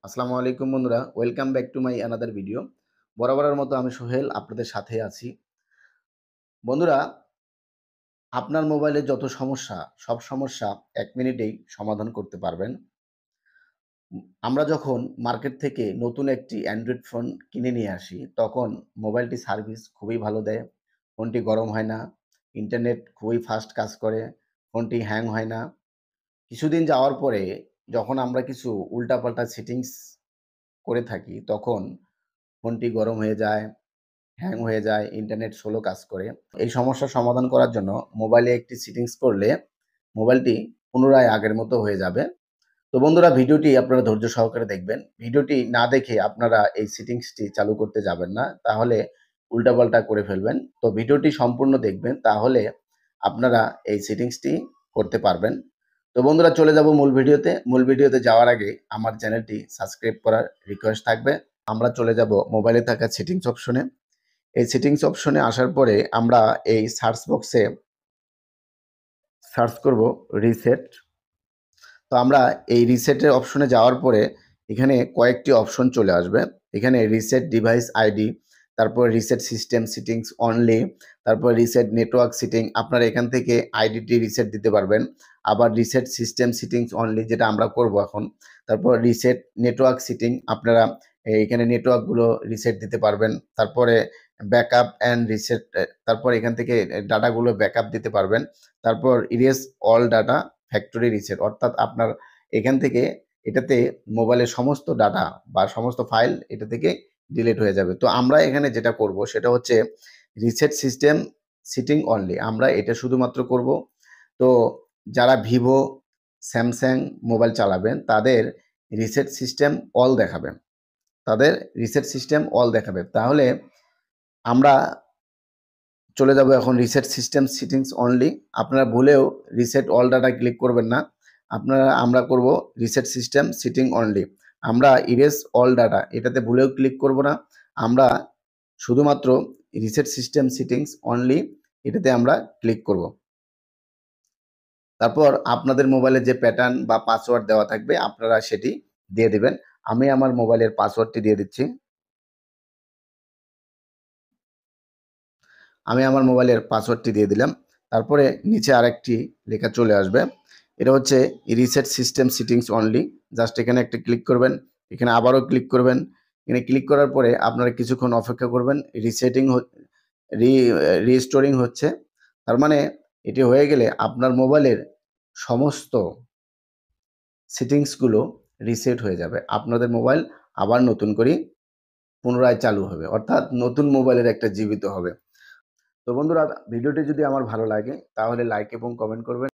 আসসালামু আলাইকুম বন্ধুরা, welcome back to my another video. বরাবরের মতো আমি সোহেল আপনাদের সাথে আছি। বন্ধুরা, আপনার মোবাইলে যত সমস্যা, সব সমস্যা ১ মিনিটেই সমাধান করতে পারবেন। আমরা যখন মার্কেট থেকে নতুন একটি অ্যান্ড্রয়েড ফোন কিনে নিয়ে আসি, তখন মোবাইলটি সার্ভিস খুবই ভালো দেয়। ফোনটি গরম হয় না, ইন্টারনেট খুবই ফাস্ট কাজ করে, ফোনটি হ্যাং হয় না। কিছুদিন যাওয়ার পরে যখন আমরা কিছু উল্টাপাল্টা সেটিংস করে থাকি, তখন ফোনটি গরম হয়ে যায়, হ্যাং হয়ে যায়, ইন্টারনেট স্লো কাজ করে। এই সমস্যার সমাধান করার জন্য মোবাইলে একটি সেটিংস করলে মোবাইলটি পুনরায় আগের মতো হয়ে যাবে। তো বন্ধুরা, ভিডিওটি আপনারা ধৈর্য সহকারে দেখবেন। ভিডিওটি না দেখে আপনারা এই সেটিংসটি চালু করতে যাবেন না। তাহলে উল্টাপাল্টা করে ফেলবেন। তো ভিডিওটি সম্পূর্ণ দেখবেন, তাহলে আপনারা এই সেটিংসটি করতে পারবেন। তো বন্ধুরা, চলে যাব মূল ভিডিওতে। মূল ভিডিওতে যাওয়ার আগে আমার চ্যানেলটি সাবস্ক্রাইব করার রিকোয়েস্ট থাকবে। আমরা চলে যাব মোবাইলে থাকা সেটিংস অপশনে। এই সেটিংস অপশনে আসার পরে আমরা এই সার্চ বক্সে সার্চ করব রিসেট। তো আমরা এই রিসেটের অপশনে যাওয়ার পরে এখানে কয়েকটি অপশন চলে আসবে। এখানে রিসেট ডিভাইস আইডি, তারপর রিসেট সিস্টেম সেটিংস অনলি, তারপর রিসেট নেটওয়ার্ক সেটিং। আপনারা এখান থেকে আইডিটি রিসেট দিতে পারবেন। আবার রিসেট সিস্টেম সেটিংস অনলি, যেটা আমরা করব এখন। তারপর রিসেট নেটওয়ার্ক সেটিং, আপনারা এখানে নেটওয়ার্কগুলো রিসেট দিতে পারবেন। তারপরে ব্যাকআপ অ্যান্ড রিসেট, তারপর এখান থেকে ডাটাগুলো ব্যাকআপ দিতে পারবেন। তারপর erase all data factory reset, অর্থাৎ আপনার এখান থেকে এটাতে মোবাইলের সমস্ত ডাটা বা সমস্ত ফাইল এটা থেকে ডিলিট হয়ে যাবে। তো আমরা এখানে যেটা করব সেটা হচ্ছে রিসেট সিস্টেম সিটিং অনলি, আমরা এটা শুধুমাত্র করব। তো যারা ভিভো, স্যামসাং মোবাইল চালাবেন তাদের রিসেট সিস্টেম অল দেখাবে, তাদের রিসেট সিস্টেম অল দেখাবে। তাহলে আমরা চলে যাব এখন রিসেট সিস্টেম সেটিংস অনলি। আপনারা ভুলেও রিসেট অল ডাটা ক্লিক করবেন না। আমরা করব রিসেট সিস্টেম সেটিং অনলি। আমরা ইরেজ অল ডাটা এটাতে ভুলেও ক্লিক করব না। আমরা শুধুমাত্র রিসেট সিস্টেম সেটিংস অনলি এটাতে আমরা ক্লিক করব। তারপর আপনাদের মোবাইলে যে প্যাটার্ন বা পাসওয়ার্ড দেওয়া থাকবে আপনারা সেটি দিয়ে দিবেন। আমি আমার মোবাইলের পাসওয়ার্ডটি দিয়ে দিচ্ছি। আমি আমার মোবাইলের পাসওয়ার্ডটি দিয়ে দিলাম। তারপরে নিচে আরেকটি লেখা চলে আসবে। এটা হচ্ছে reset system settings only. Just এখানে একটা ক্লিক করবেন, এখানে আবারও ক্লিক করবেন। এখানে ক্লিক করার পরে আপনারা কিছুক্ষণ অপেক্ষা করবেন। রিস্টোরিং হচ্ছে। তার মানে এটি হয়ে গেলে আপনার মোবাইলের সমস্ত সেটিংসগুলো রিসেট হয়ে যাবে। আপনাদের মোবাইল আবার নতুন করে পুনরায় চালু হবে, অর্থাৎ নতুন মোবাইলের একটা জীবিত হবে। তো বন্ধুরা, ভিডিওটি যদি আমার ভালো লাগে তাহলে লাইক এবং কমেন্ট করবেন।